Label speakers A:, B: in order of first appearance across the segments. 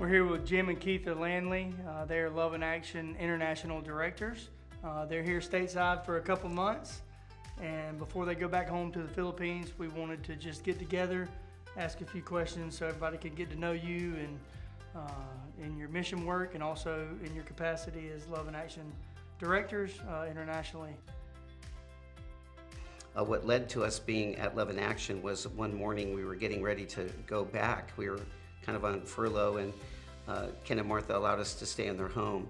A: We're here with Jim and Keitha Lanley. They are Love in Action International Directors. They're here stateside for a couple months, and before they go back home to the Philippines, we wanted to just get together, ask a few questions so everybody could get to know you and in your mission work and also in your capacity as Love in Action Directors internationally.
B: What led to us being at Love in Action was one morning we were getting ready to go back. We were kind of on furlough, and Ken and Martha allowed us to stay in their home.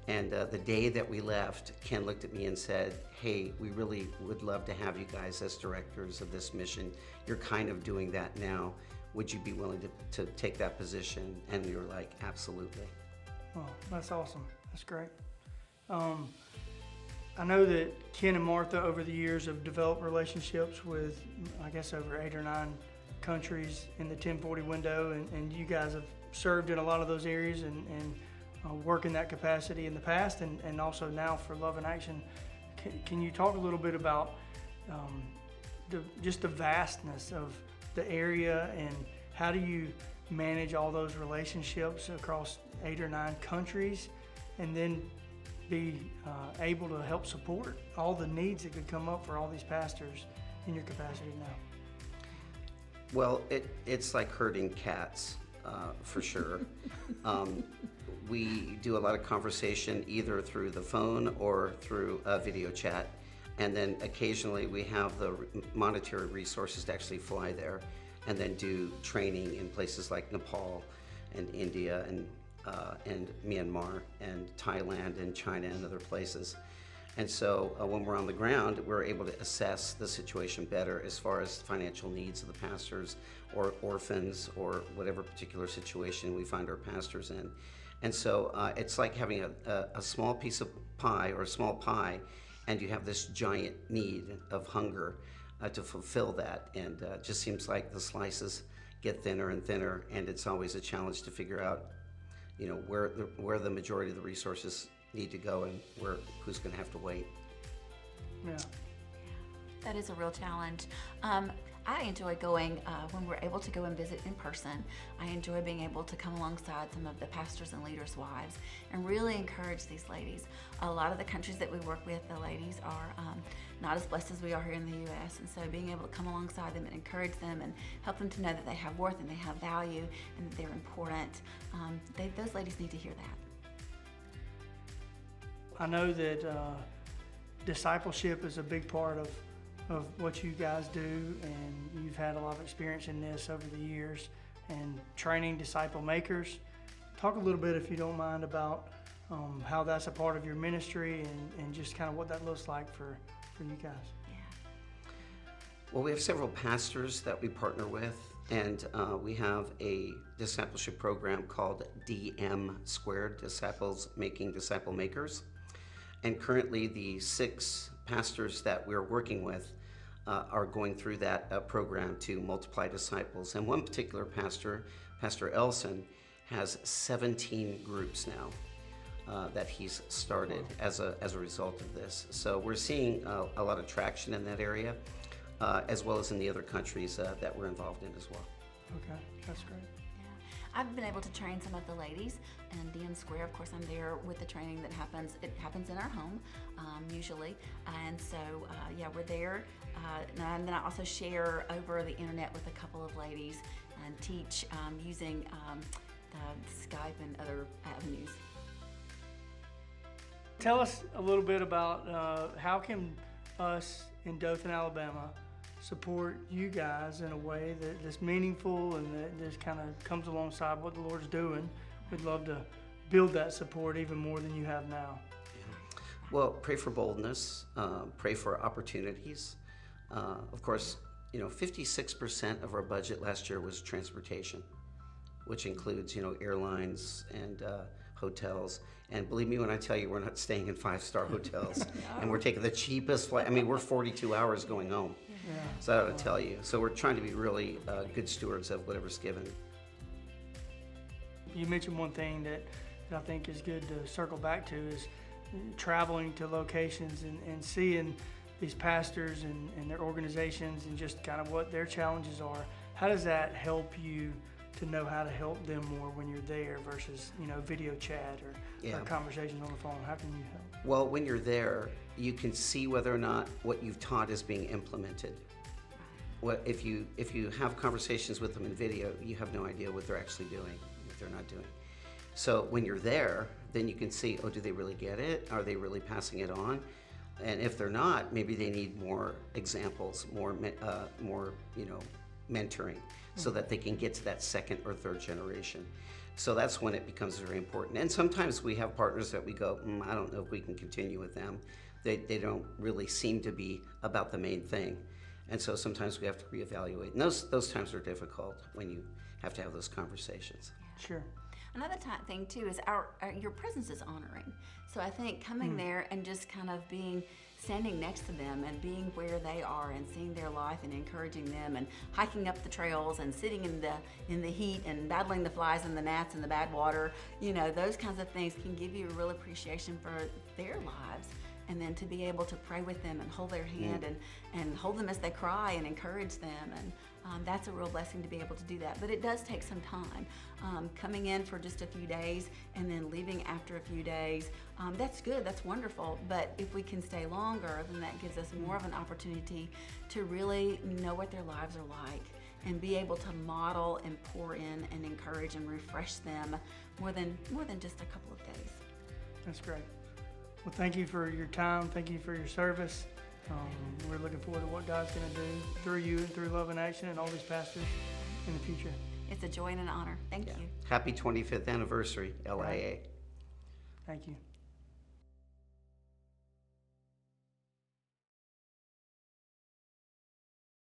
B: And the day that we left, Ken looked at me and said, "Hey, we really would love to have you guys as directors of this mission. You're kind of doing that now. Would you be willing to take that position?" And we were like, "Absolutely."
A: Oh, that's awesome. That's great. I know that Ken and Martha over the years have developed relationships with, I guess, over 8 or 9 countries in the 1040 window, and you guys have served in a lot of those areas and work in that capacity in the past and also now for Love in Action. Can you talk a little bit about just the vastness of the area, and how do you manage all those relationships across 8 or 9 countries, and then be able to help support all the needs that could come up for all these pastors in your capacity now?
B: Well, it's like herding cats, for sure. We do a lot of conversation either through the phone or through a video chat, and then occasionally we have the monetary resources to actually fly there and then do training in places like Nepal and India and Myanmar and Thailand and China and other places. And so when we're on the ground, we're able to assess the situation better as far as financial needs of the pastors or orphans or whatever particular situation we find our pastors in. And so it's like having a small piece of pie or a small pie, and you have this giant need of hunger to fulfill that. And it just seems like the slices get thinner and thinner, and it's always a challenge to figure out, you know, where the majority of the resources need to go and who's going to have to wait.
A: Yeah.
C: That is a real challenge. I enjoy going when we're able to go and visit in person. I enjoy being able to come alongside some of the pastors and leaders' wives and really encourage these ladies. A lot of the countries that we work with, the ladies are not as blessed as we are here in the U.S. And so being able to come alongside them and encourage them and help them to know that they have worth and they have value and that they're important, those ladies need to hear that.
A: I know that discipleship is a big part of what you guys do, and you've had a lot of experience in this over the years and training disciple makers. Talk a little bit, if you don't mind, about how that's a part of your ministry and just kind of what that looks like for you guys.
C: Yeah.
B: Well, we have several pastors that we partner with, and we have a discipleship program called DM Squared, Disciples Making Disciple Makers. And currently the 6 pastors that we're working with are going through that program to multiply disciples. And one particular pastor, Pastor Elson, has 17 groups now that he's started as a result of this. So we're seeing a lot of traction in that area, as well as in the other countries that we're involved in as well.
A: Okay, that's great.
C: I've been able to train some of the ladies, and DM Square, of course, I'm there with the training that happens. It happens in our home, usually, and so, yeah, we're there. And then I also share over the internet with a couple of ladies and teach using the Skype and other avenues.
A: Tell us a little bit about how can us in Dothan, Alabama, support you guys in a way that's meaningful and that just kind of comes alongside what the Lord's doing. We'd love to build that support even more than you have now.
B: Yeah. Well, pray for boldness, pray for opportunities. Of course, 56% of our budget last year was transportation, which includes, airlines and hotels. And believe me when I tell you, we're not staying in 5-star hotels. And we're taking the cheapest flight. I mean, we're 42 hours going home.
A: Yeah.
B: So I ought to tell you. So we're trying to be really good stewards of whatever's given.
A: You mentioned one thing that I think is good to circle back to is traveling to locations and seeing these pastors and their organizations and just kind of what their challenges are. How does that help you to know how to help them more when you're there versus, video chat or
B: Yeah.
A: conversations on the phone? How can you help?
B: Well, when you're there, you can see whether or not what you've taught is being implemented. What if you have conversations with them in video, you have no idea what they're actually doing, what they're not doing. So when you're there, then you can see, do they really get it? Are they really passing it on? And if they're not, maybe they need more examples, more mentoring, so that they can get to that second or third generation. So that's when it becomes very important. And sometimes we have partners that we go, I don't know if we can continue with them. They don't really seem to be about the main thing. And so sometimes we have to reevaluate. And those times are difficult when you have to have those conversations.
A: Sure.
C: Another thing too is your presence is honoring. So I think coming there and just kind of standing next to them and being where they are and seeing their life and encouraging them and hiking up the trails and sitting in the heat and battling the flies and the gnats and the bad water, those kinds of things can give you a real appreciation for their lives. And then to be able to pray with them and hold their hand and hold them as they cry and encourage them. And that's a real blessing to be able to do that. But it does take some time. Coming in for just a few days and then leaving after a few days, that's good, that's wonderful. But if we can stay longer, then that gives us more of an opportunity to really know what their lives are like and be able to model and pour in and encourage and refresh them more than just a couple of days.
A: That's great. Well, thank you for your time. Thank you for your service. We're looking forward to what God's going to do through you and through Love in Action and all these pastors in the future.
C: It's a joy and an honor. Thank you.
B: Happy 25th anniversary, LIA.
A: Thank you.